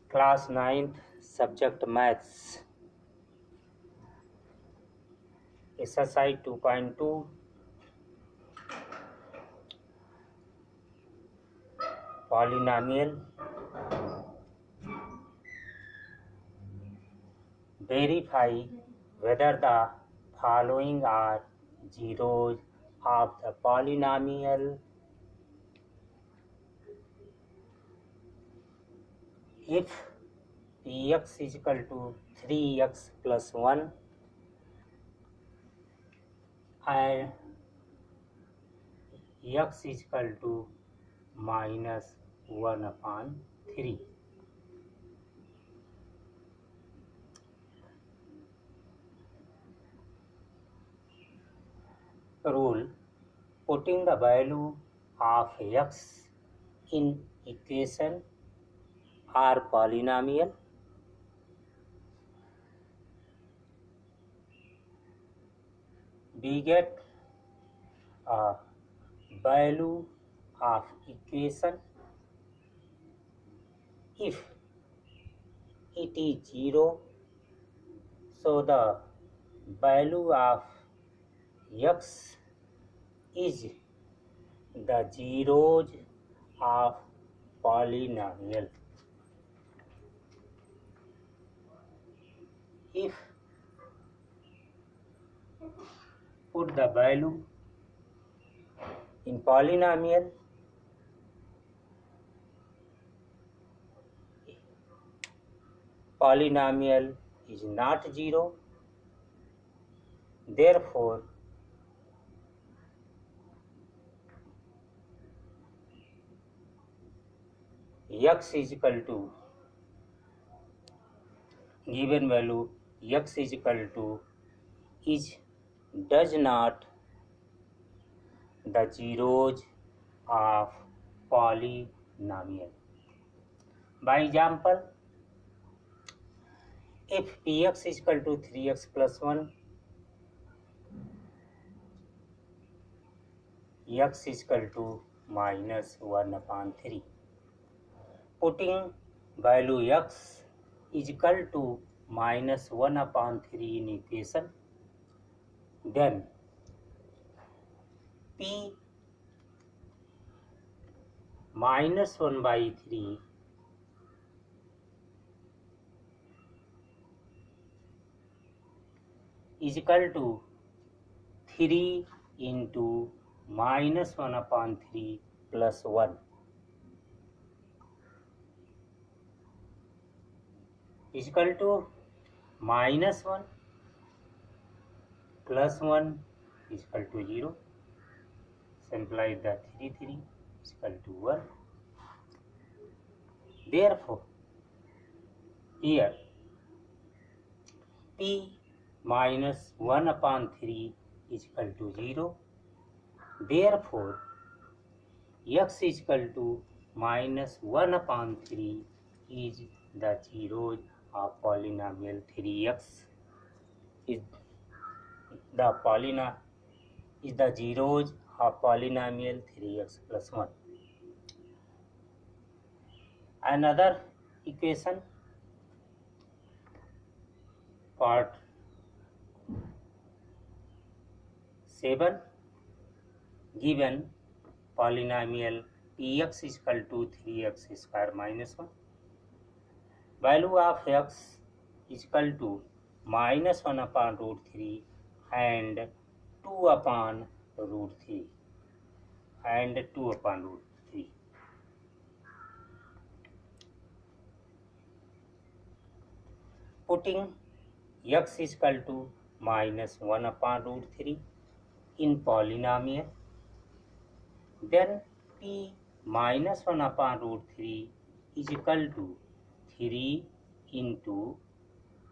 Class 9th subject maths. Exercise 2.2 polynomial. Verify whether the following are zeros of the polynomial. If px is equal to 3x plus 1 and x is equal to minus 1 upon 3. Rule: putting the value of x in equation or polynomial, we get a value of equation if it is 0, so the value of x is the zeros of polynomial. If put the value in polynomial, polynomial is not 0, therefore x is equal to given value x is equal to is does not the zeros of polynomial. By example, if px is equal to 3x plus 1, x is equal to minus 1 upon 3. Putting value x is equal to minus 1 upon 3 in equation, then p minus 1 by 3 is equal to 3 into minus 1 upon 3 plus 1 is equal to minus 1 plus 1 is equal to 0. Simplify the 3 is equal to 1. Therefore, here p minus 1 upon 3 is equal to 0. Therefore, x is equal to minus 1 upon 3 is the zeros of polynomial 3x. Is the zeros of polynomial 3x plus 1. Another equation, part 7, given polynomial px is equal to 3x square minus 1. Value of x is equal to minus 1 upon root 3 and 2 upon root 3 and 2 upon root 3. Putting x is equal to minus 1 upon root 3 in polynomial, then p minus 1 upon root 3 is equal to 3 into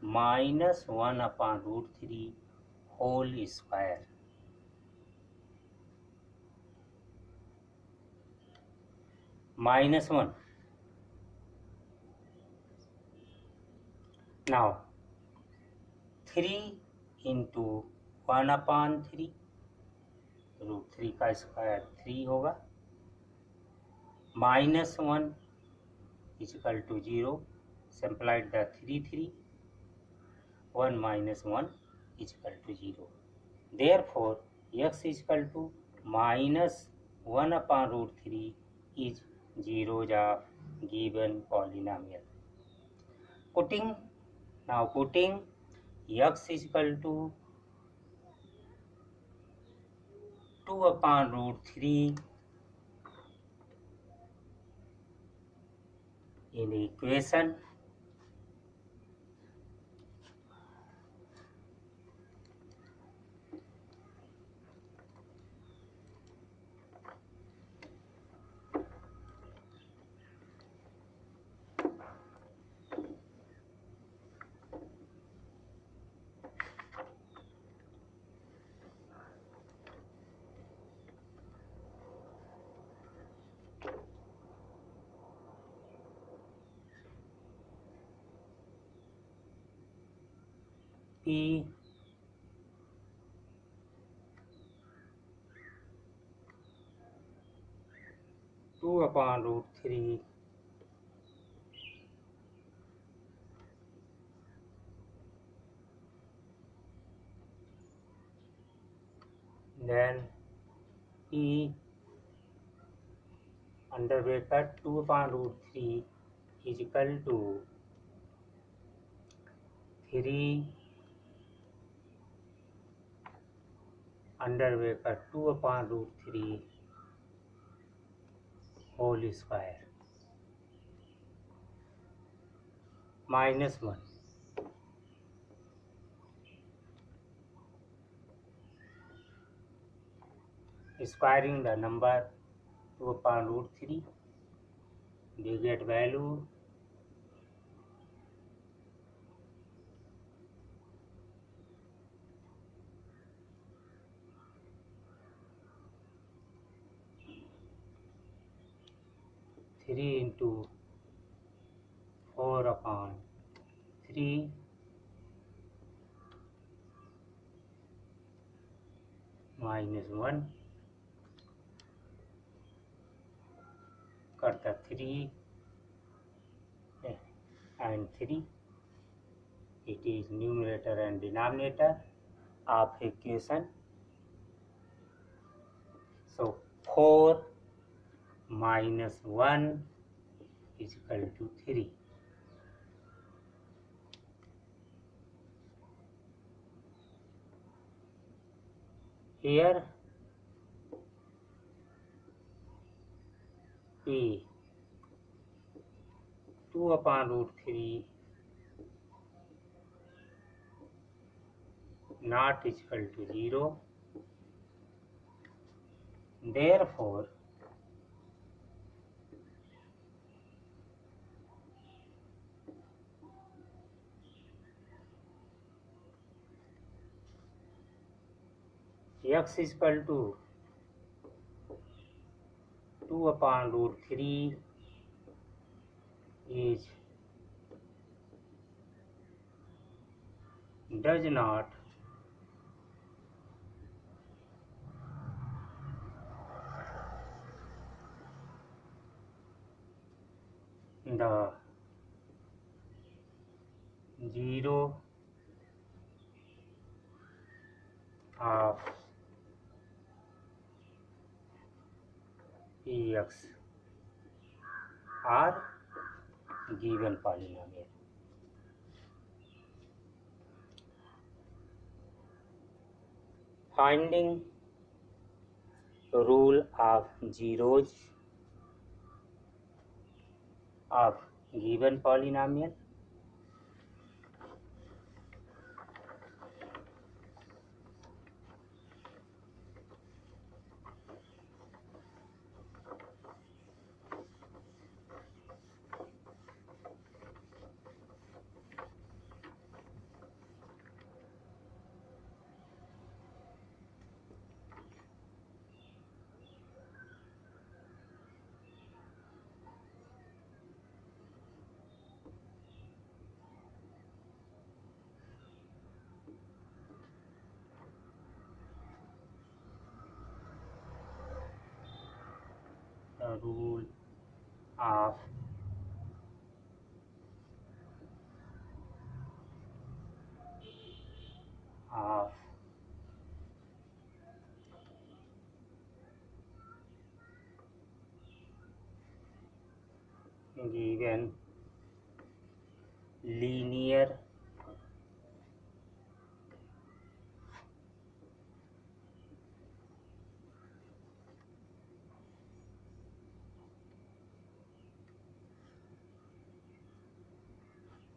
minus 1 upon root 3 whole square. Minus 1. Now 3 into 1 upon 3, root 3 का square 3 होगा, minus 1 is equal to 0. simplified the 3 1 minus 1 is equal to 0. Therefore, x is equal to minus 1 upon root 3 is zeros of given polynomial. Putting x is equal to 2 upon root 3 in the equation, P 2 upon root 3 then P under bracket 2 upon root 3 is equal to 3 under bracket 2 upon root 3 whole square minus 1. Squaring the number 2 upon root 3, we get value 3 into 4 upon 3 minus 1. Cut the 3 and 3. It is numerator and denominator of equation. So 4 minus 1 is equal to 3. Here P 2 upon root 3 not equal to 0. Therefore, x is equal to 2 upon root 3 is does not the 0 of Px are given polynomial. Finding rule of zeros of given polynomial. The rule of given linear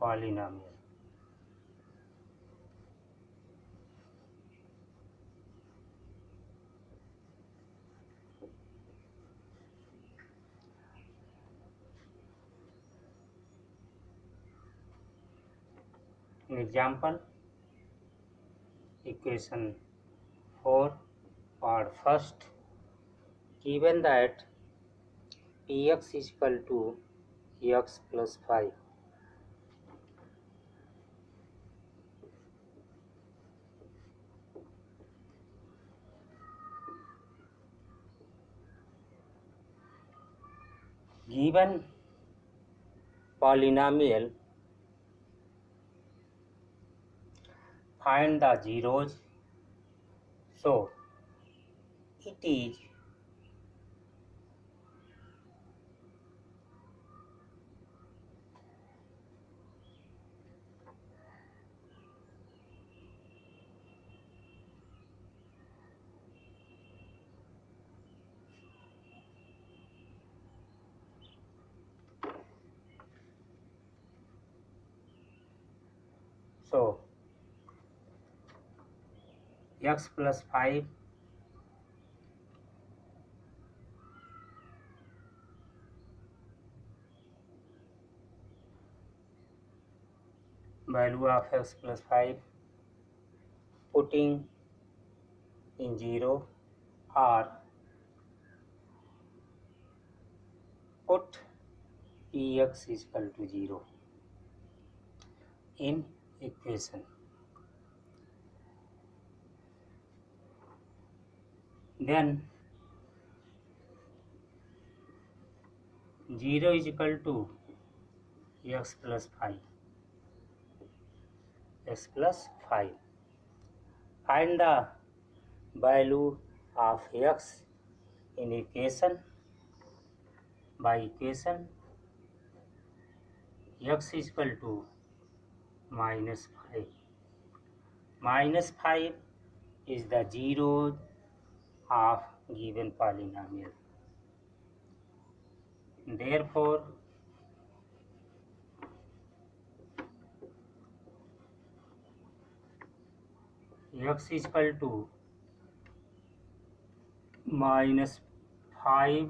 polynomial. In example, equation 4 or first, given that px is equal to x plus 5, given polynomial, find the zeros. So it is so x plus 5 value of x plus 5 putting in 0 or put px is equal to 0 in equation. Then 0 is equal to x plus 5. X plus 5. Find the value of x in equation. By equation, x is equal to minus 5. Minus 5 is the zero of given polynomial. Therefore, x is equal to minus 5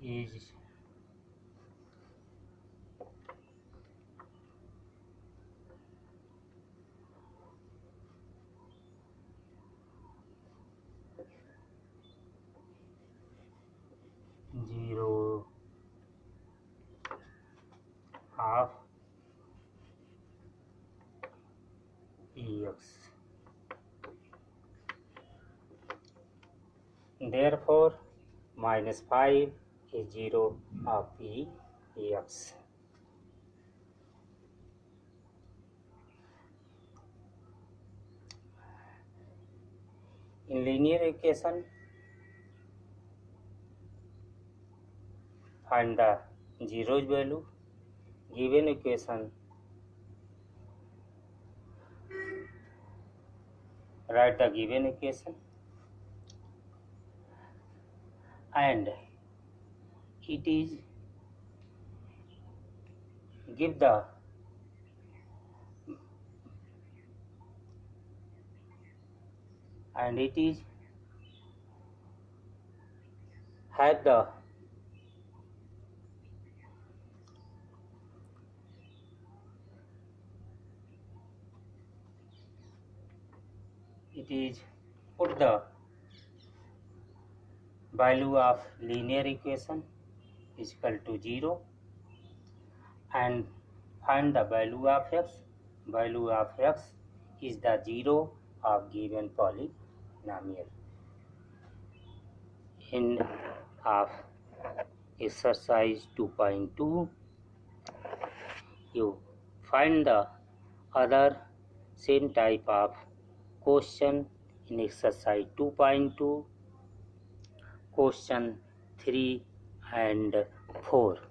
is zero of px. Therefore, minus 5 is 0 of px. In linear equation, find the zeros value. Given equation, write the given equation, and it is give the and it is have the it is put the value of linear equation is equal to 0 and find the value of x. Value of x is the 0 of given polynomial. End of exercise 2.2. You find the other same type of question in exercise 2.2, question 3 and 4.